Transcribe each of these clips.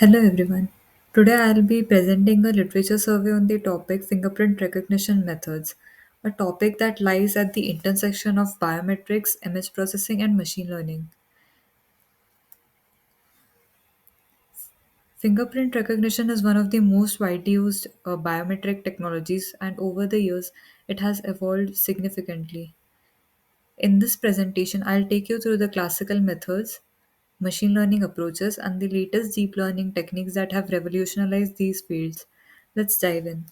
Hello everyone. Today I'll be presenting a literature survey on the topic fingerprint recognition methods, a topic that lies at the intersection of biometrics, image processing, and machine learning. Fingerprint recognition is one of the most widely used biometric technologies, and over the years, it has evolved significantly. In this presentation, I'll take you through the classical methods, machine learning approaches, and the latest deep learning techniques that have revolutionized these fields. Let's dive in.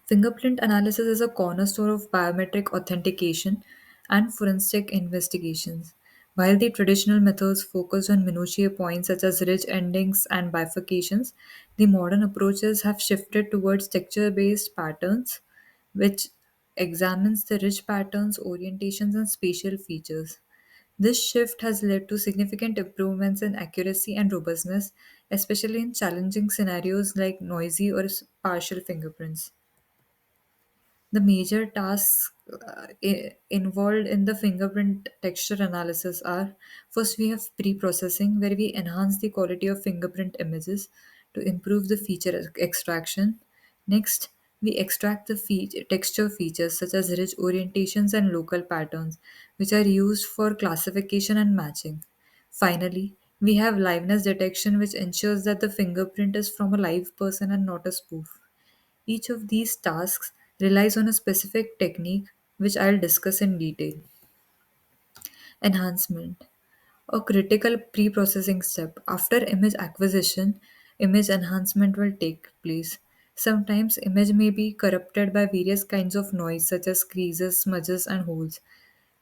Fingerprint analysis is a cornerstone of biometric authentication and forensic investigations. While the traditional methods focus on minutiae points such as ridge endings and bifurcations, the modern approaches have shifted towards texture based patterns, which examines the ridge patterns, orientations, and spatial features. This shift has led to significant improvements in accuracy and robustness, especially in challenging scenarios like noisy or partial fingerprints. The major tasks involved in the fingerprint texture analysis are: first, we have pre processing, where we enhance the quality of fingerprint images to improve the feature extraction. Next, we extract the texture features such as ridge orientations and local patterns, which are used for classification and matching. Finally, we have liveness detection, which ensures that the fingerprint is from a live person and not a spoof. Each of these tasks relies on a specific technique, which I'll discuss in detail. Enhancement. A critical pre processing step. After image acquisition, image enhancement will take place. Sometimes, image may be corrupted by various kinds of noise, such as creases, smudges, and holes,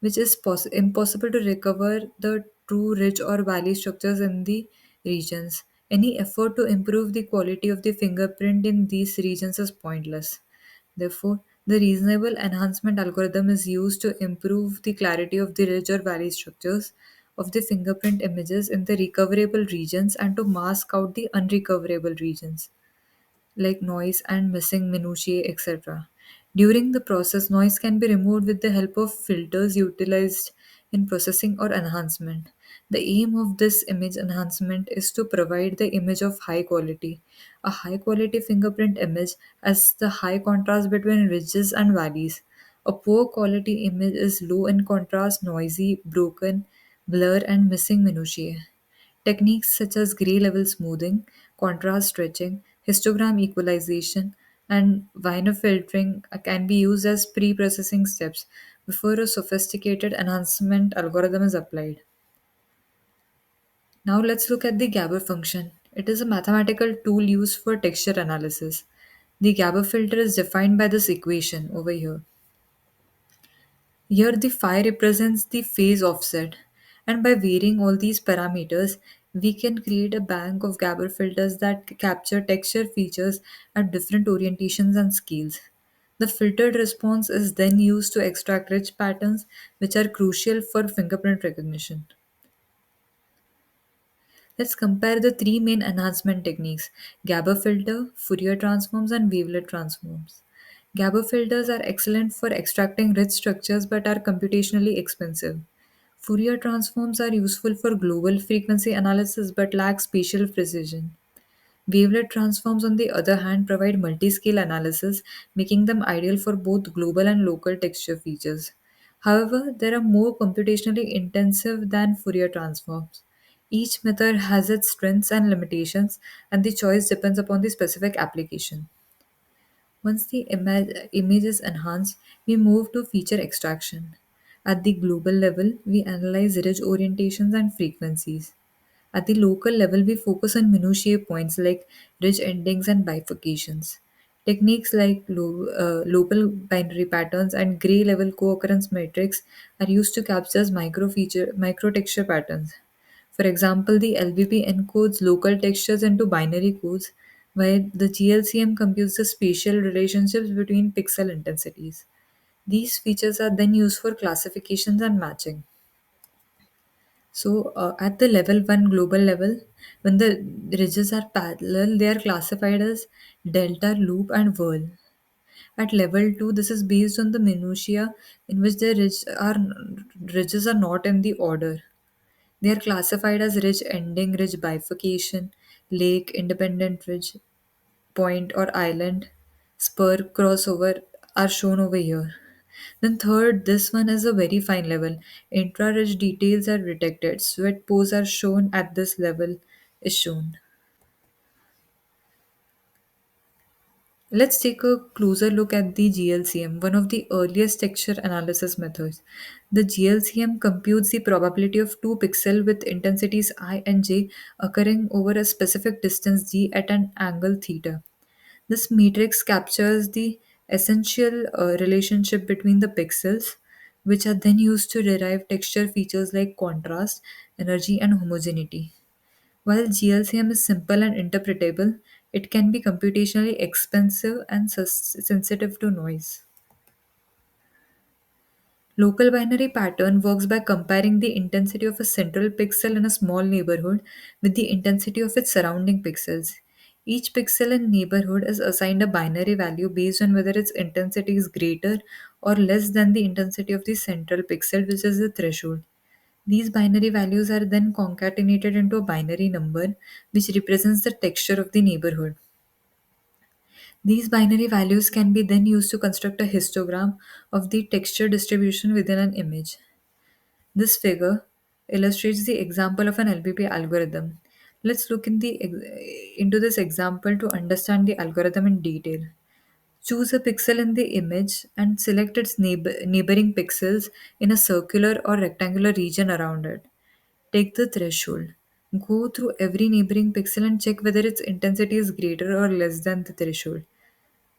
which is impossible to recover the true ridge or valley structures in the regions. Any effort to improve the quality of the fingerprint in these regions is pointless. Therefore, the reasonable enhancement algorithm is used to improve the clarity of the ridge or valley structures of the fingerprint images in the recoverable regions and to mask out the unrecoverable regions like noise and missing minutiae, etc. During the process, noise can be removed with the help of filters utilized in processing or enhancement. The aim of this image enhancement is to provide the image of high quality. A high quality fingerprint image has the high contrast between ridges and valleys. A poor quality image is low in contrast, noisy, broken, blur, and missing minutiae. Techniques such as gray level smoothing, contrast stretching, histogram equalization, and Wiener filtering can be used as pre processing steps before a sophisticated enhancement algorithm is applied. Now let's look at the Gabor function. It is a mathematical tool used for texture analysis. The Gabor filter is defined by this equation over here. Here the phi represents the phase offset, and by varying all these parameters, we can create a bank of Gabor filters that capture texture features at different orientations and scales. The filtered response is then used to extract rich patterns which are crucial for fingerprint recognition. Let's compare the three main enhancement techniques: Gabor filter, Fourier transforms, and wavelet transforms. Gabor filters are excellent for extracting rich structures but are computationally expensive. Fourier transforms are useful for global frequency analysis but lack spatial precision. Wavelet transforms, on the other hand, provide multi-scale analysis, making them ideal for both global and local texture features. However, they are more computationally intensive than Fourier transforms. Each method has its strengths and limitations, and the choice depends upon the specific application. Once the image is enhanced, we move to feature extraction. At the global level, we analyze ridge orientations and frequencies. At the local level, we focus on minutiae points like ridge endings and bifurcations. Techniques like local binary patterns and gray level co-occurrence matrix are used to capture micro texture patterns. For example, the LBP encodes local textures into binary codes, while the GLCM computes the spatial relationships between pixel intensities. These features are then used for classifications and matching. So, at the level 1 global level, when the ridges are parallel, they are classified as delta, loop, and whirl. At level 2, this is based on the minutiae in which the ridges are not in the order. They are classified as ridge ending, ridge bifurcation, lake, independent ridge, point or island, spur, crossover are shown over here. Then third, this one is a very fine level. Intra-ridge details are detected. Sweat pores are shown at this level is shown. Let's take a closer look at the GLCM, one of the earliest texture analysis methods. The GLCM computes the probability of two pixels with intensities I and j occurring over a specific distance g at an angle theta. This matrix captures the essential relationship between the pixels, which are then used to derive texture features like contrast, energy, and homogeneity. While GLCM is simple and interpretable, it can be computationally expensive and sensitive to noise. Local binary pattern works by comparing the intensity of a central pixel in a small neighborhood with the intensity of its surrounding pixels. Each pixel in neighborhood is assigned a binary value based on whether its intensity is greater or less than the intensity of the central pixel, which is the threshold. These binary values are then concatenated into a binary number, which represents the texture of the neighborhood. These binary values can be then used to construct a histogram of the texture distribution within an image. This figure illustrates the example of an LBP algorithm. Let's look into this example to understand the algorithm in detail. Choose a pixel in the image and select its neighboring pixels in a circular or rectangular region around it. Take the threshold. Go through every neighboring pixel and check whether its intensity is greater or less than the threshold.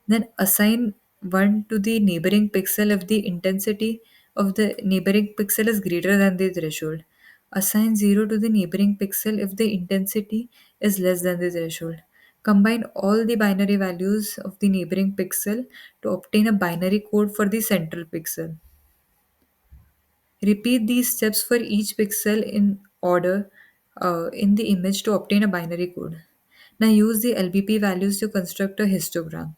Then assign 1 to the neighboring pixel if the intensity of the neighboring pixel is greater than the threshold. Assign 0 to the neighboring pixel if the intensity is less than the threshold. Combine all the binary values of the neighboring pixel to obtain a binary code for the central pixel. Repeat these steps for each pixel in order in the image to obtain a binary code. Now use the LBP values to construct a histogram.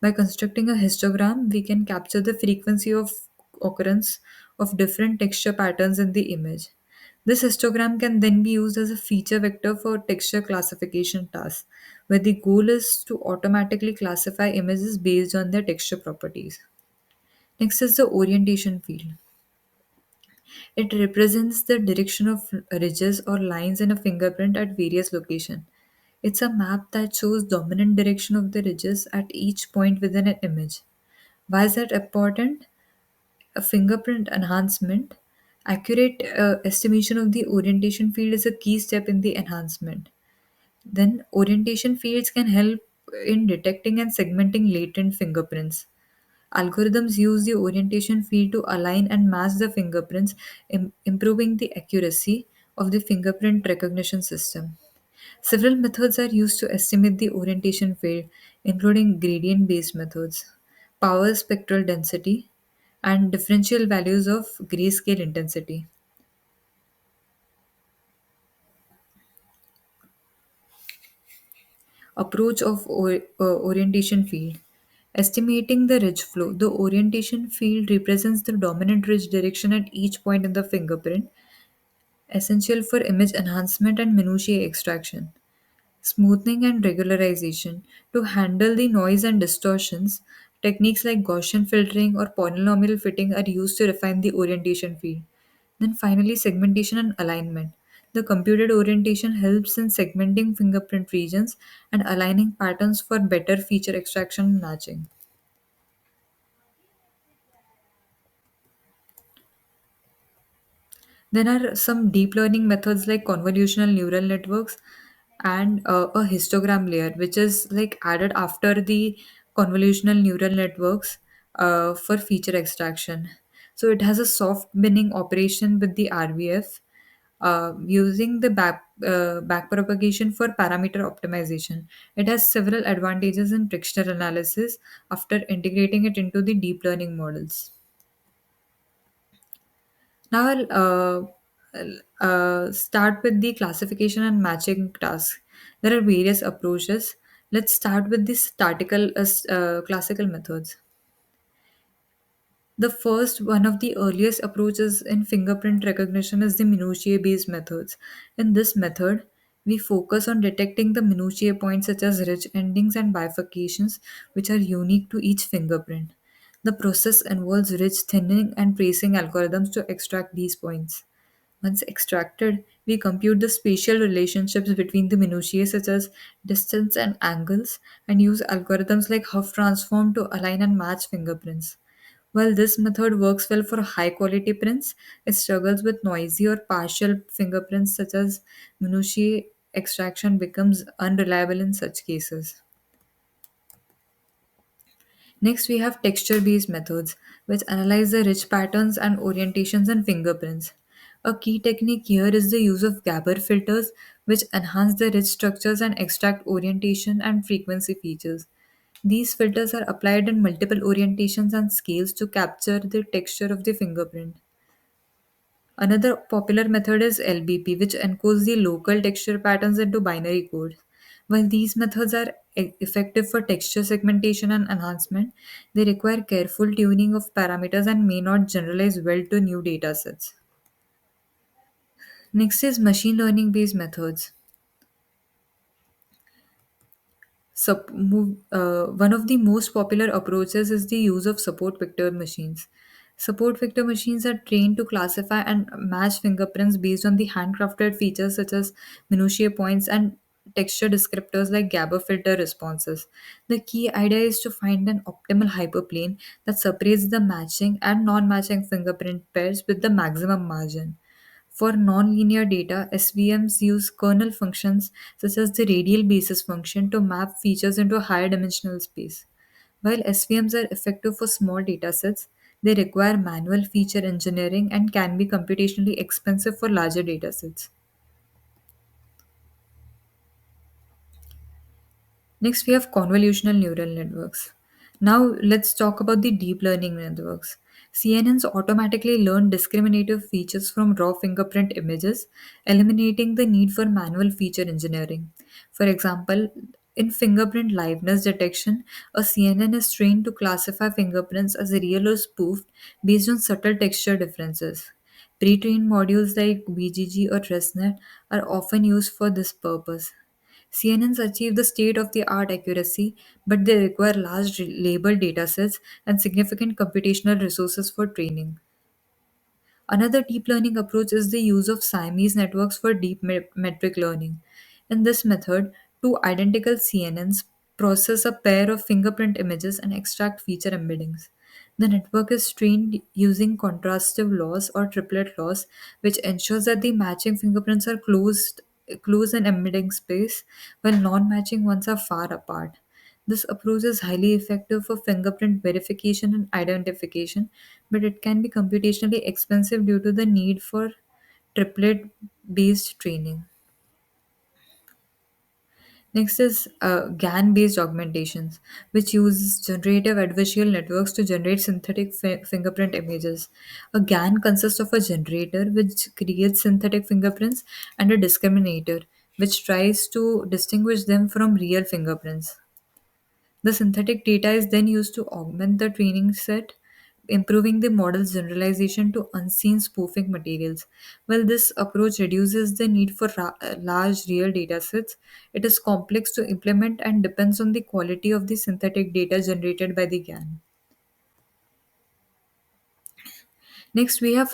By constructing a histogram, we can capture the frequency of occurrence of different texture patterns in the image. This histogram can then be used as a feature vector for texture classification tasks, where the goal is to automatically classify images based on their texture properties. Next is the orientation field. It represents the direction of ridges or lines in a fingerprint at various locations. It's a map that shows dominant direction of the ridges at each point within an image. Why is that important? A fingerprint enhancement. Accurate estimation of the orientation field is a key step in the enhancement. Then, orientation fields can help in detecting and segmenting latent fingerprints. Algorithms use the orientation field to align and match the fingerprints, improving the accuracy of the fingerprint recognition system. Several methods are used to estimate the orientation field, including gradient based methods, power spectral density, and differential values of grayscale intensity. Approach of orientation field. Estimating the ridge flow. The orientation field represents the dominant ridge direction at each point in the fingerprint, essential for image enhancement and minutiae extraction. Smoothing and regularization. To handle the noise and distortions, techniques like Gaussian filtering or polynomial fitting are used to refine the orientation field. Then finally, segmentation and alignment. The computed orientation helps in segmenting fingerprint regions and aligning patterns for better feature extraction and matching. There are some deep learning methods like convolutional neural networks and a histogram layer, which is like added after the convolutional neural networks for feature extraction. So it has a soft binning operation with the RVF using the back propagation for parameter optimization. It has several advantages in texture analysis after integrating it into the deep learning models. Now I'll start with the classification and matching task. There are various approaches. Let's start with the classical methods. The first one of the earliest approaches in fingerprint recognition is the minutiae based methods. In this method, we focus on detecting the minutiae points such as ridge endings and bifurcations, which are unique to each fingerprint. The process involves ridge thinning and tracing algorithms to extract these points. Once extracted, we compute the spatial relationships between the minutiae such as distance and angles and use algorithms like Huff transform to align and match fingerprints. While this method works well for high quality prints, it struggles with noisy or partial fingerprints such as minutiae extraction becomes unreliable in such cases. Next, we have texture based methods, which analyze the rich patterns and orientations in fingerprints. A key technique here is the use of Gabor filters, which enhance the rich structures and extract orientation and frequency features. These filters are applied in multiple orientations and scales to capture the texture of the fingerprint. Another popular method is LBP, which encodes the local texture patterns into binary code. While these methods are effective for texture segmentation and enhancement, they require careful tuning of parameters and may not generalize well to new datasets. Next is machine learning based methods. One of the most popular approaches is the use of support vector machines. Support vector machines are trained to classify and match fingerprints based on the handcrafted features such as minutiae points and texture descriptors like Gabor filter responses. The key idea is to find an optimal hyperplane that separates the matching and non matching fingerprint pairs with the maximum margin. For nonlinear data, SVMs use kernel functions such as the radial basis function to map features into a higher dimensional space. While SVMs are effective for small datasets, they require manual feature engineering and can be computationally expensive for larger datasets. Next, we have convolutional neural networks. Now, let's talk about the deep learning networks. CNNs automatically learn discriminative features from raw fingerprint images, eliminating the need for manual feature engineering. For example, in fingerprint liveness detection, a CNN is trained to classify fingerprints as real or spoofed based on subtle texture differences. Pre trained modules like BGG or ResNet are often used for this purpose. CNNs achieve the state of the art accuracy, but they require large labeled datasets and significant computational resources for training. Another deep learning approach is the use of Siamese networks for deep metric learning. In this method, two identical CNNs process a pair of fingerprint images and extract feature embeddings. The network is trained using contrastive loss or triplet loss, which ensures that the matching fingerprints are close in embedding space, while non-matching ones are far apart. This approach is highly effective for fingerprint verification and identification, but it can be computationally expensive due to the need for triplet based training. Next is GAN based augmentations, which uses generative adversarial networks to generate synthetic fingerprint images. A GAN consists of a generator, which creates synthetic fingerprints, and a discriminator, which tries to distinguish them from real fingerprints. The synthetic data is then used to augment the training set, improving the model's generalization to unseen spoofing materials. While this approach reduces the need for large real datasets, it is complex to implement and depends on the quality of the synthetic data generated by the GAN. Next, we have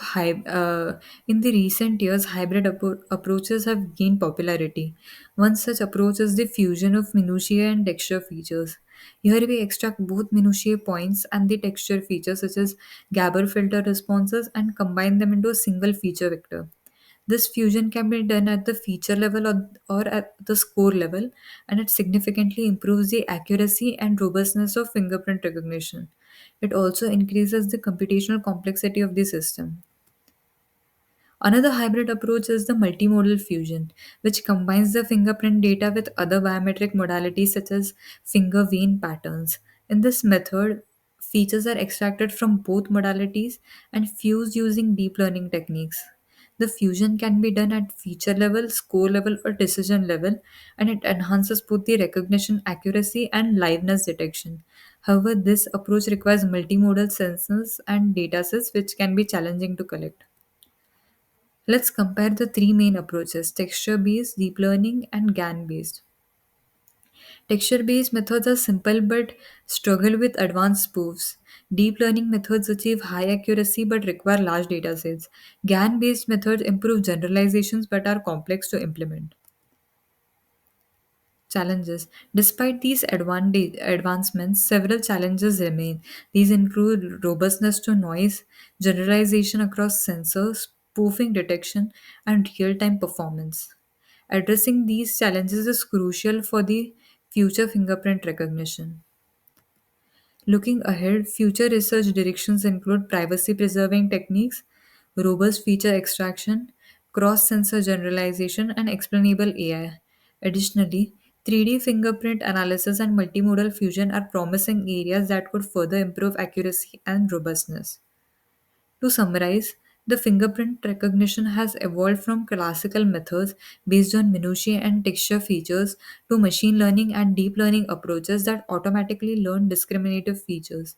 in the recent years, hybrid approaches have gained popularity. One such approach is the fusion of minutiae and texture features. Here, we extract both minutiae points and the texture features, such as Gabor filter responses, and combine them into a single feature vector. This fusion can be done at the feature level or at the score level, and it significantly improves the accuracy and robustness of fingerprint recognition. It also increases the computational complexity of the system. Another hybrid approach is the multimodal fusion, which combines the fingerprint data with other biometric modalities such as finger vein patterns. In this method, features are extracted from both modalities and fused using deep learning techniques. The fusion can be done at feature level, score level, or decision level, and it enhances both the recognition accuracy and liveness detection. However, this approach requires multimodal sensors and datasets which can be challenging to collect. Let's compare the three main approaches: texture based, deep learning, and GAN based. Texture based methods are simple but struggle with advanced spoofs. Deep learning methods achieve high accuracy but require large datasets. GAN based methods improve generalizations but are complex to implement. Challenges. Despite these advancements, several challenges remain. These include robustness to noise, generalization across sensors, spoofing detection, and real time performance. Addressing these challenges is crucial for the future fingerprint recognition. Looking ahead, future research directions include privacy preserving techniques, robust feature extraction, cross sensor generalization, and explainable AI. Additionally, 3D fingerprint analysis and multimodal fusion are promising areas that could further improve accuracy and robustness. To summarize, the fingerprint recognition has evolved from classical methods based on minutiae and texture features to machine learning and deep learning approaches that automatically learn discriminative features.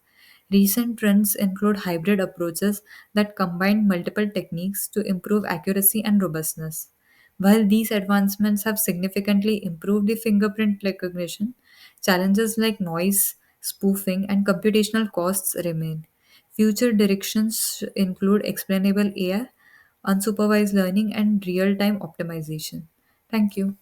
Recent trends include hybrid approaches that combine multiple techniques to improve accuracy and robustness. While these advancements have significantly improved the fingerprint recognition, challenges like noise, spoofing, and computational costs remain. Future directions include explainable AI, unsupervised learning, and real time optimization. Thank you.